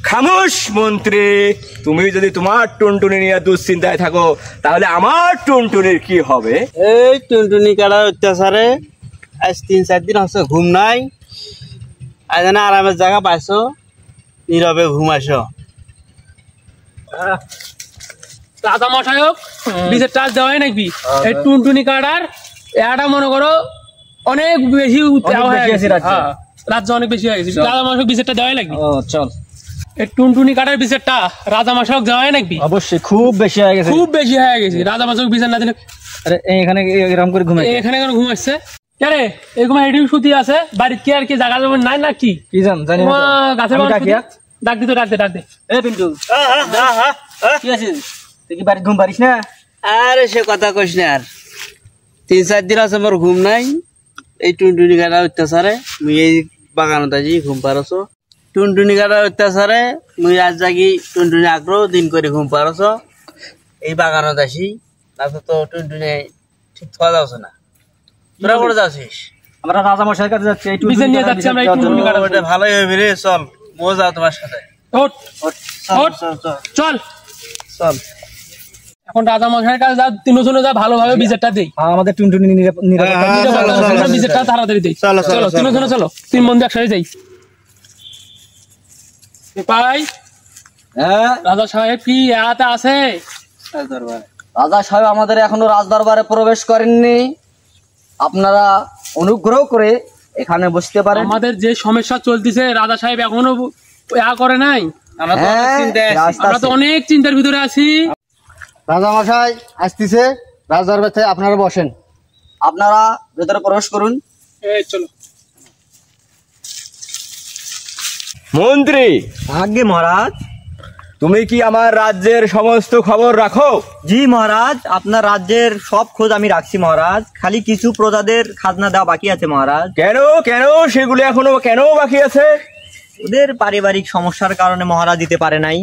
খামোশ মন্ত্রী, তুমি যদি তোমার টুনটুনি নিয়ে দুশ্চিন্তায় থাকো তাহলে আমার টুনটুনির কি হবে? এই টুনটুনি কাটার অত্যাচারে আজ 3-4 দিন হচ্ছে ঘুম নাই। আজ না আরামের জায়গা পাইছো, নীরবে ঘুমাইছো। রাজা মশাইক বিষের টাচ দেওয়া হয় নাকি? এই টুনটুনি কাটার এটা মনে করো অনেক বেশি রাজ্য অনেক বেশি হয়ে গেছে। রাজা মশাইক বিষেরটা দেওয়াই লাগবে। চল, এই টুনটুনি কাটার বিষেরটা রাজা মশাইক দেওয়াই নাকি? অবশ্যই খুব বেশি হয়ে গেছে, খুব বেশি হয়ে গেছে। রাজা মশাইক বিষের না দিলে এখানে এরকম করে ঘুমাই, এখানে কেন ঘুমাচ্ছে? আরে এরকম এডিও সুতি আছে বাড়িতে, কি আর কি জায়গা জমি নাই না কি? কি জানি না। গাছের ডাক দিতে ডাক দে। এ পিন্টু, কি আছে? তুই কি বাড়ি ঘুম পারিস না? আরে সে কথা কইস না। আর 3-4 দিন আছে মোর ঘুম নাই। এই টুনটুনি কাটার অত্যাচারে মুই এই বাগানত আছি ঘুম পারছ। টুনটুনি কাটার অত্যাচারে মুই আজ জাগি টুনটুনি আগ্রহ দিন করে ঘুম পারছ। এই বাগানত আসি না তো টুনটুনি ঠিক থাকা যাচ্ছে না। তোরা করে যাচ্ছিস? আমরা রাজা মশাইয়ের কাছে যাচ্ছি, এই বিষের নিয়ে যাচ্ছি আমরা। এই টুনটুনি কাটার ওটা ভালোই হবে রে, চল মো যাও তোমার সাথে। ওঠ ওঠ চল চল। এখন রাজা মশাইয়ের কাছে যা, তিনজনে যা, ভালোভাবে বিচারটা দেই। আমাদের টুনটুনি বিচারটা তাড়াতাড়ি দেই। চলো তিনজনে চলো, 3 বন্ধু একসাথে যাই। পাই রাজা সাহেব কি এলাতে আছে? রাজা সাহেব আমাদের এখনো রাজদরবারে প্রবেশ করেননি, আপনারা অনুগ্রহ করে এখানে বসতে পারেন। আমাদের যে সমস্যা চলতেছে রাজা সাহেব এখনো করে নাই। আমরা তো অনেক চিন্তার ভিতরে আছি। রাজা মশাই আসতেছে, রাজদরবারে আপনারা বসেন, আপনারা ভেতরে প্রবেশ করুন। চলো। মন্ত্রী, আজ্ঞে মহারাজ। তুমি কি আমার রাজ্যের সমস্ত খবর রাখো? জি মহারাজ, আপনার রাজ্যের সব খোঁজ আমি রাখছি মহারাজ। খালি কিছু প্রজাদের খাজনা দেওয়া বাকি আছে মহারাজ। কেন কেন সেগুলো এখনো কেন বাকি আছে? ওদের পারিবারিক সমস্যার কারণে মহারাজ দিতে পারে নাই,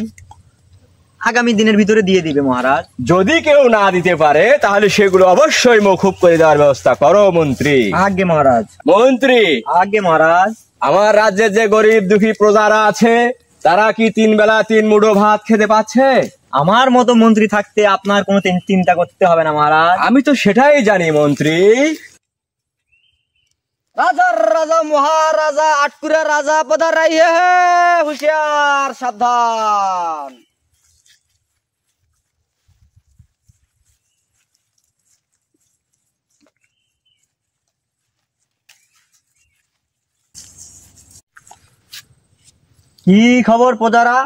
আগামী দিনের ভিতরে দিয়ে দিবে মহারাজ। যদি কেউ না দিতে পারে তাহলে সেগুলো অবশ্যই মকুব করে দেওয়ার ব্যবস্থা করো মন্ত্রী। আজ্ঞে মহারাজ। মন্ত্রী, আজ্ঞে মহারাজ। আমার রাজ্যে যে গরিব দুঃখী প্রজারা আছে তারা কি 3 বেলা 3 মুঠো ভাত খেতে পাচ্ছে? আমার মতো মন্ত্রী থাকতে আপনার কোনো চিন্তা করতে হবে না মহারাজ। আমি তো সেটাই জানি মন্ত্রী। রাজার রাজা মহারাজা আটকুরা রাজা পদারাই হে, হুঁশিয়ার সাবধান। কি খবর প্রজারা?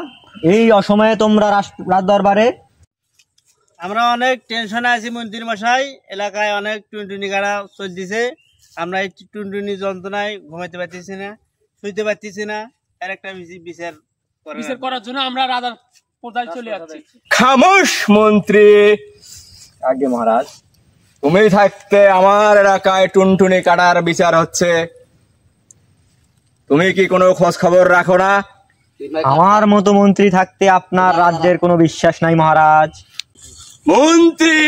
এই অসময়ে তোমরা রাজদরবারে? আমরা অনেক টেনশনে আছি মন্ত্রী মশাই। এলাকায় অনেক টুনটুনি কাটা চলতেছে। আমরা এই টুনটুনি যন্ত্রণায় ঘুমাইতে পারতেছি না, শুইতে পারতেছি না। এর একটা বিচার করার জন্য আমরা রাজার প্রধান চলে যাচ্ছি। খামোশ মন্ত্রী। আজ্ঞে মহারাজ। তুমি থাকতে আমার এলাকায় টুনটুনি কাটার বিচার হচ্ছে, তুমি কি কোনো খোঁজ খবর রাখো না? আমার মতো মন্ত্রী থাকতে আপনার রাজ্যের কোনো বিশ্বাস নাই মহারাজ। মন্ত্রী,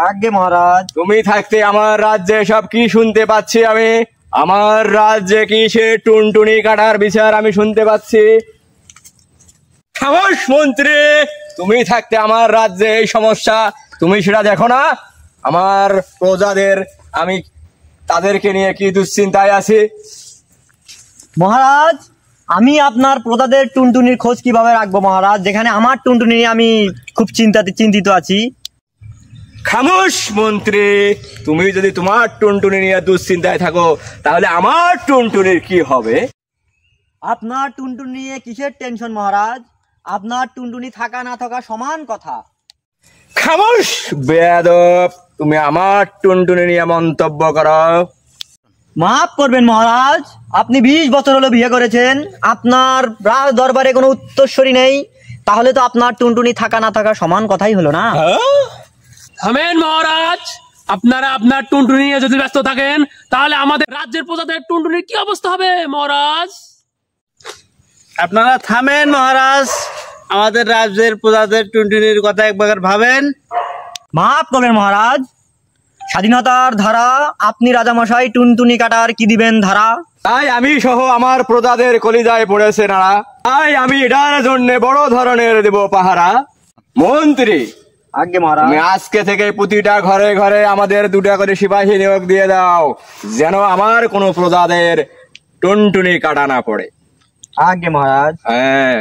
আজ্ঞে মহারাজ। তুমি থাকতে আমার রাজ্যে সব কি শুনতে পাচ্ছি আমি? আমার রাজ্যে কি সে টুনটুনি কাটার বিচার আমি শুনতে পাচ্ছি? খামোশ মন্ত্রী, তুমি থাকতে আমার রাজ্যে এই সমস্যা তুমি সেটা দেখো না? আমার প্রজাদের আমি তাদেরকে নিয়ে কি দুশ্চিন্তায় আছি। মহারাজ, আমি আপনার প্রজাদের টুনটুনির খোঁজ কিভাবে রাখবো মহারাজ, যেখানে আমার টুনটুনি নিয়ে আমি খুব চিন্তিত আছি। খামোশ মন্ত্রী, তুমি যদি তোমার টুনটুনি নিয়ে দুশ্চিন্তায় থাকো তাহলে আমার টুনটুনির কি হবে? আপনার টুনটুনি নিয়ে কিসের টেনশন মহারাজ? আপনার টুনটুনি থাকা না থাকা সমান কথা। খামোশ বেয়াদব, তুমি আমার টুনটুনি নিয়ে মন্তব্য করো। মাফ করবেন মহারাজ, আপনি 20 বছর হলো বিয়ে করেছেন, আপনার রাজ দরবারে কোনো উত্তরসূরি নেই, তাহলে তো আপনার টুনটুনি থাকা না থাকা সমান কথাই হলো না। থামেন মহারাজ, আপনারা আপনার টুনটুনি নিয়ে যদি ব্যস্ত থাকেন তাহলে আমাদের রাজ্যের প্রজাদের টুনটুনির কি অবস্থা হবে মহারাজ? আপনারা থামেন মহারাজ, আমাদের রাজ্যের প্রজাদের টুনটুনির কথা একবার ভাবেন। মাফ করবেন মহারাজ, স্বাধীনতার ধারা, আপনি রাজামশাই টুনটুনি কাটার কি দিবেন ধারা? তাই আমি সহ আমার প্রজাদের কলিজায় পড়েছে না, তাই আমি এটার জন্য বড় ধরনের দেব পাহারা। মন্ত্রী, আগে মহারাজ। তুমি আজকে থেকে প্রতিটা ঘরে ঘরে আমাদের 2টা করে সিপাহী নিয়োগ দিয়ে দাও, যেন আমার কোনো প্রজাদের টুনটুনি কাটা না পড়ে। আগে মহারাজ। হ্যাঁ।